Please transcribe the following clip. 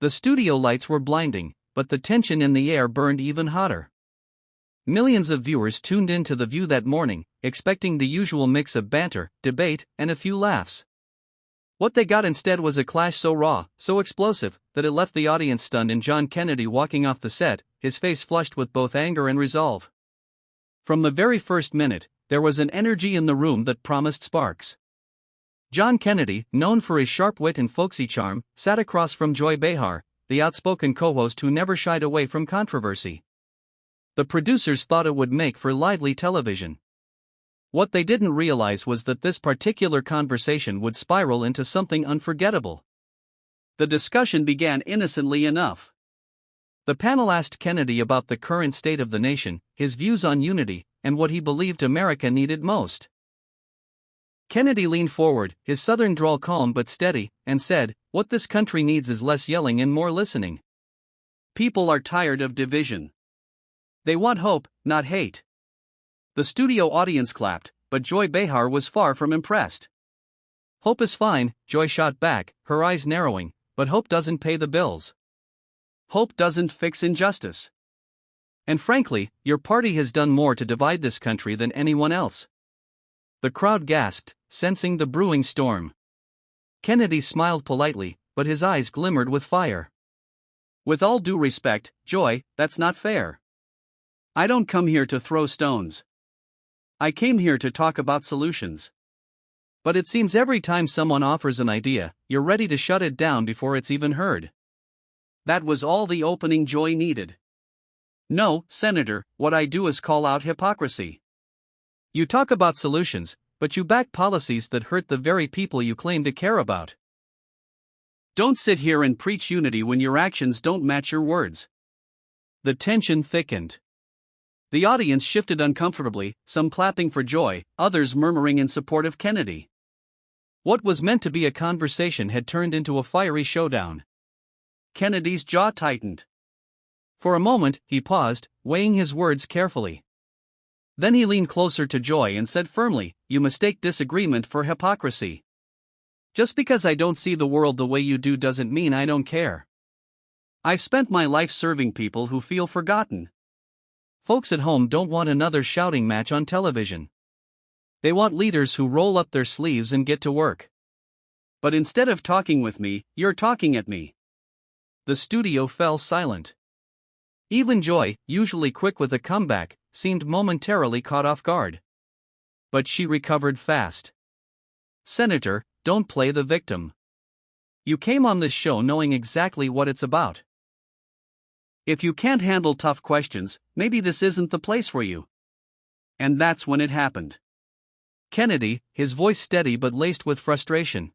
The studio lights were blinding, but the tension in the air burned even hotter. Millions of viewers tuned in to The View that morning, expecting the usual mix of banter, debate, and a few laughs. What they got instead was a clash so raw, so explosive, that it left the audience stunned and John Kennedy walking off the set, his face flushed with both anger and resolve. From the very first minute, there was an energy in the room that promised sparks. John Kennedy, known for his sharp wit and folksy charm, sat across from Joy Behar, the outspoken co-host who never shied away from controversy. The producers thought it would make for lively television. What they didn't realize was that this particular conversation would spiral into something unforgettable. The discussion began innocently enough. The panel asked Kennedy about the current state of the nation, his views on unity, and what he believed America needed most. Kennedy leaned forward, his southern drawl calm but steady, and said, "What this country needs is less yelling and more listening. People are tired of division. They want hope, not hate." The studio audience clapped, but Joy Behar was far from impressed. "Hope is fine," Joy shot back, her eyes narrowing, "but hope doesn't pay the bills. Hope doesn't fix injustice. And frankly, your party has done more to divide this country than anyone else." The crowd gasped, sensing the brewing storm. Kennedy smiled politely, but his eyes glimmered with fire. "With all due respect, Joy, that's not fair. I don't come here to throw stones. I came here to talk about solutions. But it seems every time someone offers an idea, you're ready to shut it down before it's even heard." That was all the opening Joy needed. "No, Senator, what I do is call out hypocrisy. You talk about solutions, but you back policies that hurt the very people you claim to care about. Don't sit here and preach unity when your actions don't match your words." The tension thickened. The audience shifted uncomfortably, some clapping for Joy, others murmuring in support of Kennedy. What was meant to be a conversation had turned into a fiery showdown. Kennedy's jaw tightened. For a moment, he paused, weighing his words carefully. Then he leaned closer to Joy and said firmly, "You mistake disagreement for hypocrisy. Just because I don't see the world the way you do doesn't mean I don't care. I've spent my life serving people who feel forgotten. Folks at home don't want another shouting match on television. They want leaders who roll up their sleeves and get to work. But instead of talking with me, you're talking at me." The studio fell silent. Even Joy, usually quick with a comeback, seemed momentarily caught off guard. But she recovered fast. "Senator, don't play the victim. You came on this show knowing exactly what it's about. If you can't handle tough questions, maybe this isn't the place for you." And that's when it happened. Kennedy, his voice steady but laced with frustration,